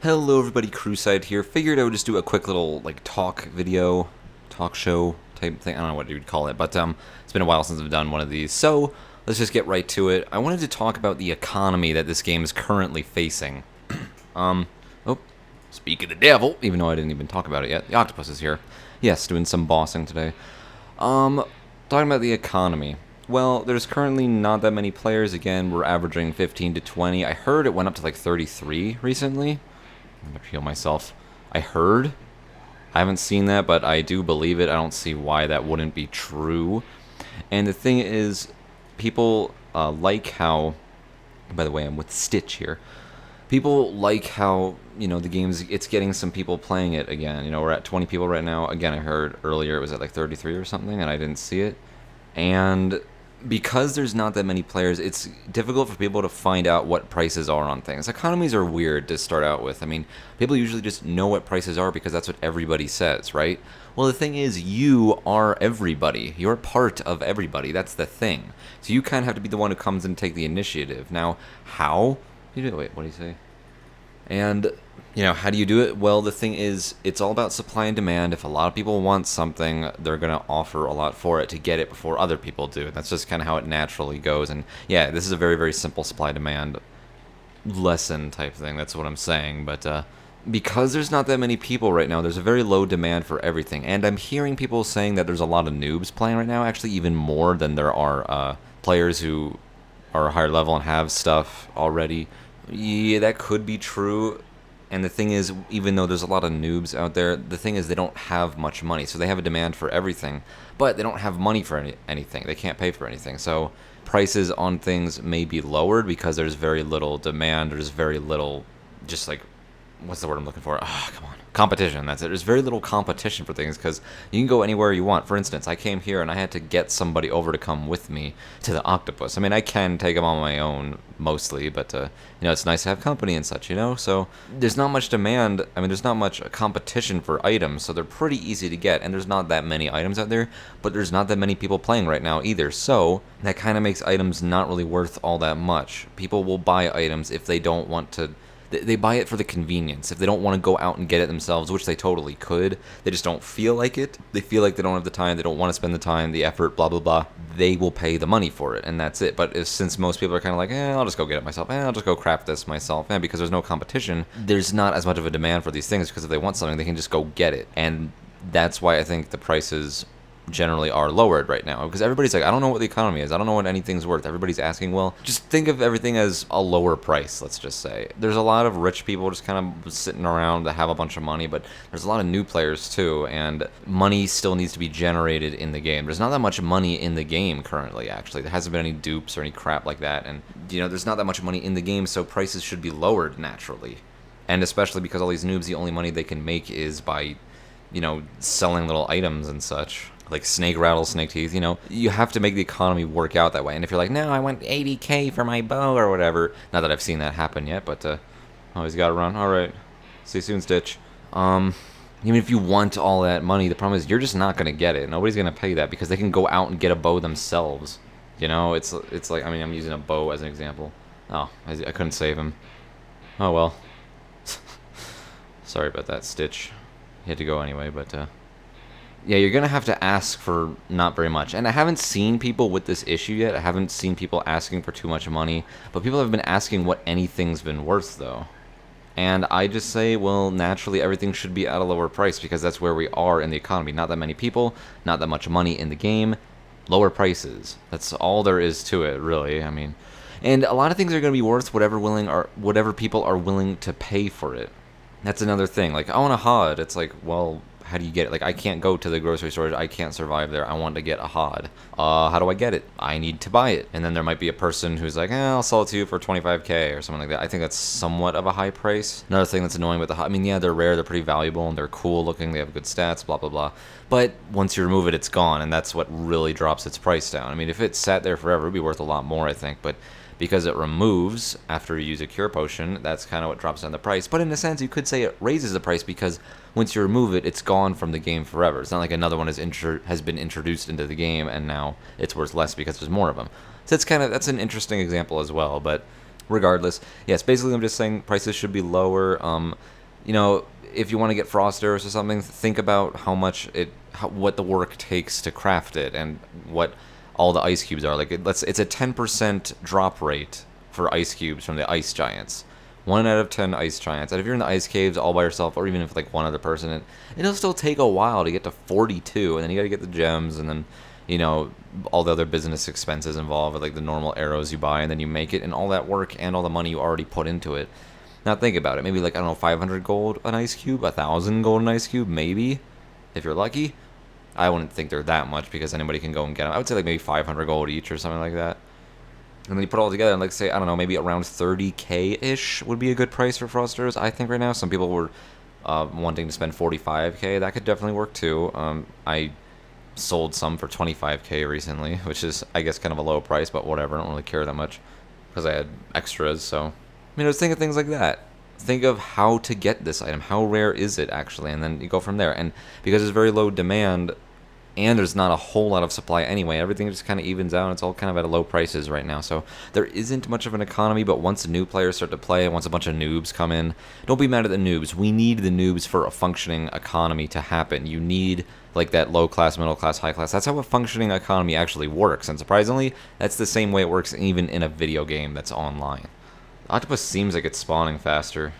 Hello everybody, Crewside here. Figured I would just do a quick little talk video, talk show type thing. I don't know what you would call it, but it's been a while since I've done one of these. So let's just get right to it. I wanted to talk about the economy that this game is currently facing. Oh, speak of the devil, even though I didn't even talk about it yet. The octopus is here. Yes, doing some bossing today. Talking about the economy. Well, there's currently not that many players. Again, we're averaging 15 to 20. I heard it went up to like 33 recently. I'm gonna heal myself. I heard. I haven't seen that, but I do believe it. I don't see why that wouldn't be true. And the thing is, people like how... By the way, I'm with Stitch here. People like how, the game's... It's getting some people playing it again. We're at 20 people right now. Again, I heard earlier it was at like 33 or something, and I didn't see it. And because there's not that many players, it's difficult for people to find out what prices are on things. Economies are weird to start out with. I mean, people usually just know what prices are because that's what everybody says, right? Well, the thing is, you are everybody. You're part of everybody. That's the thing. So you kind of have to be the one who comes and take the initiative. Now, how? Wait, what do you say? And, how do you do it? Well, the thing is, it's all about supply and demand. If a lot of people want something, they're going to offer a lot for it to get it before other people do. That's just kind of how it naturally goes. And, yeah, this is a very, very simple supply-demand lesson type thing. That's what I'm saying. But because there's not that many people right now, there's a very low demand for everything. And I'm hearing people saying that there's a lot of noobs playing right now, actually even more than there are players who are higher level and have stuff already. Yeah, that could be true. And the thing is, even though there's a lot of noobs out there, the thing is they don't have much money. So they have a demand for everything, but they don't have money for anything. They can't pay for anything. So prices on things may be lowered because there's very little demand. There's very little, just like, what's the word I'm looking for? Ah, come on. Competition, that's it. There's very little competition for things because you can go anywhere you want. For instance, I came here and I had to get somebody over to come with me to the octopus. I mean, I can take them on my own mostly, but, it's nice to have company and such, So there's not much demand. I mean, there's not much competition for items, so they're pretty easy to get. And there's not that many items out there, but there's not that many people playing right now either. So that kind of makes items not really worth all that much. People will buy items if they don't want to... They buy it for the convenience. If they don't want to go out and get it themselves, which they totally could, they just don't feel like it. They feel like they don't have the time, they don't want to spend the time, the effort, blah, blah, blah. They will pay the money for it, and that's it. But since most people are kind of like, I'll just go get it myself, I'll just go craft this myself, because there's no competition, there's not as much of a demand for these things, because if they want something, they can just go get it. And that's why I think the prices generally are lowered right now, because everybody's like, I don't know what the economy is, I don't know what anything's worth. Everybody's asking, well, just think of everything as a lower price. Let's just say there's a lot of rich people just kind of sitting around that have a bunch of money, but there's a lot of new players too, and money still needs to be generated in the game. There's not that much money in the game currently. Actually, there hasn't been any dupes or any crap like that, and there's not that much money in the game, so prices should be lowered naturally. And especially because all these noobs, the only money they can make is by selling little items and such, like snake rattlesnake teeth. You have to make the economy work out that way. And if you're like, no, I want 80k for my bow or whatever, not that I've seen that happen yet, but he's got to run. All right, see you soon, Stitch. Even if you want all that money, the problem is you're just not gonna get it. Nobody's gonna pay that because they can go out and get a bow themselves. It's like, I mean, I'm using a bow as an example. Oh, I couldn't save him. Oh well. Sorry about that, Stitch. He had to go anyway, but yeah, you're gonna have to ask for not very much. And I haven't seen people with this issue yet. I haven't seen people asking for too much money, but people have been asking what anything's been worth though. And I just say, well, naturally everything should be at a lower price because that's where we are in the economy. Not that many people, not that much money in the game, lower prices. That's all there is to it, really. I mean, and a lot of things are gonna be worth whatever people are willing to pay for it. That's another thing. Like, I want a HOD. It's like, well, how do you get it? Like, I can't go to the grocery store. I can't survive there. I want to get a HOD. How do I get it? I need to buy it. And then there might be a person who's like, I'll sell it to you for 25k or something like that. I think that's somewhat of a high price. Another thing that's annoying with the HOD, I mean, yeah, they're rare, they're pretty valuable, and they're cool looking, they have good stats, blah, blah, blah. But once you remove it, it's gone, and that's what really drops its price down. I mean, if it sat there forever, it'd be worth a lot more, I think, but because it removes after you use a cure potion, that's kind of what drops down the price. But in a sense, you could say it raises the price because once you remove it, it's gone from the game forever. It's not like another one has been introduced into the game and now it's worth less because there's more of them. So that's an interesting example as well. But regardless, yes, basically I'm just saying prices should be lower. you know, if you want to get Frosters or something, think about what the work takes to craft it, and what all the ice cubes are. Like, it's a 10% drop rate for ice cubes from the ice giants. 1 out of 10 ice giants. And if you're in the ice caves all by yourself, or even if like one other person, it'll still take a while to get to 42, and then you gotta get the gems, and then, you know, all the other business expenses involved, like the normal arrows you buy, and then you make it, and all that work and all the money you already put into it. Now think about it. Maybe like, I don't know, 500 gold an ice cube, 1,000 gold an ice cube, maybe, if you're lucky. I wouldn't think they're that much because anybody can go and get them. I would say like maybe 500 gold each or something like that. And then you put it all together, and like say, I don't know, maybe around 30k-ish would be a good price for Frosters, I think, right now. Some people were wanting to spend 45k. That could definitely work too. I sold some for 25k recently, which is, I guess, kind of a low price, but whatever. I don't really care that much because I had extras. So, just think of things like that. Think of how to get this item. How rare is it, actually? And then you go from there. And because there's very low demand, and there's not a whole lot of supply anyway, everything just kind of evens out. It's all kind of at low prices right now. So there isn't much of an economy, but once the new players start to play, once a bunch of noobs come in, don't be mad at the noobs. We need the noobs for a functioning economy to happen. You need, like, that low class, middle class, high class. That's how a functioning economy actually works. And surprisingly, that's the same way it works even in a video game that's online. Octopus seems like it's spawning faster.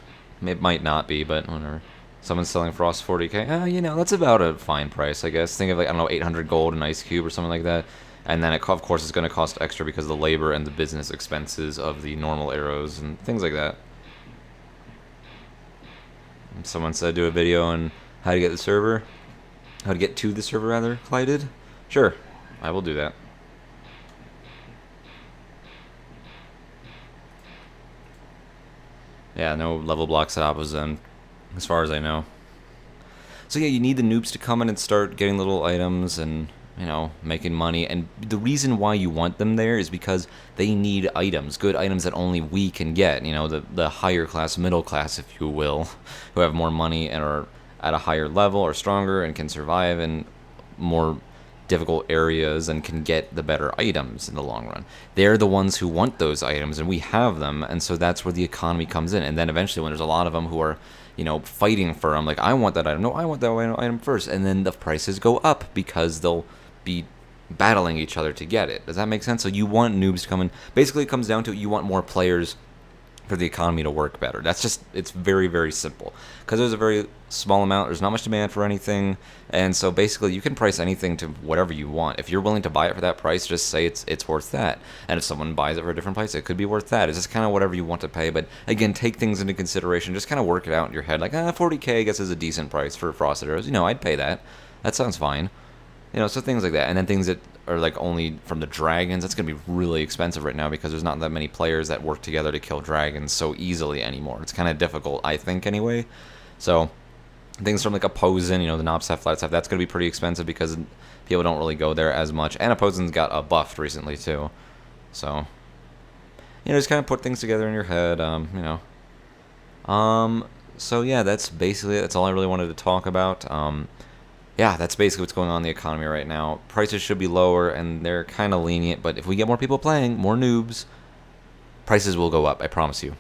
It might not be, but whatever. Someone's selling Frost 40k. You know, that's about a fine price, I guess. Think of, like, I don't know, 800 gold an ice cube or something like that. And then, of course, it's going to cost extra because of the labor and the business expenses of the normal arrows and things like that. Someone said do a video on how to get the server. How to get to the server, rather. Clyde? Sure, I will do that. Yeah, no level block setup was done, as far as I know. So yeah, you need the noobs to come in and start getting little items and, you know, making money. And the reason why you want them there is because they need items, good items that only we can get. You know, the higher class, middle class, if you will, who have more money and are at a higher level or stronger and can survive in more difficult areas and can get the better items in the long run. They're the ones who want those items, and we have them, and so that's where the economy comes in. And then eventually, when there's a lot of them who are, you know, fighting for them, like, I want that item, no, I want that item first, and then the prices go up because they'll be battling each other to get it. Does that make sense? So you want noobs to come in. Basically, it comes down to you want more players for the economy to work better. That's just, it's very, very simple. Because there's a very small amount, there's not much demand for anything, and so basically you can price anything to whatever you want. If you're willing to buy it for that price, just say it's worth that. And if someone buys it for a different price, it could be worth that. It's just kind of whatever you want to pay, but again, take things into consideration. Just kind of work it out in your head. Like, 40k I guess is a decent price for Frosted Arrows. You know, I'd pay that. That sounds fine. You know, so things like that. And then things that are like only from the dragons, that's going to be really expensive right now because there's not that many players that work together to kill dragons so easily anymore. It's kind of difficult, I think, anyway. So things from like a Posen, you know, the Knobstaff, Flatstaff, that's going to be pretty expensive because people don't really go there as much. And a Posen's got a buffed recently too. So, you know, just kind of put things together in your head, you know. So yeah, that's basically it. That's all I really wanted to talk about. Yeah, that's basically what's going on in the economy right now. Prices should be lower, and they're kind of lenient, but if we get more people playing, more noobs, prices will go up, I promise you.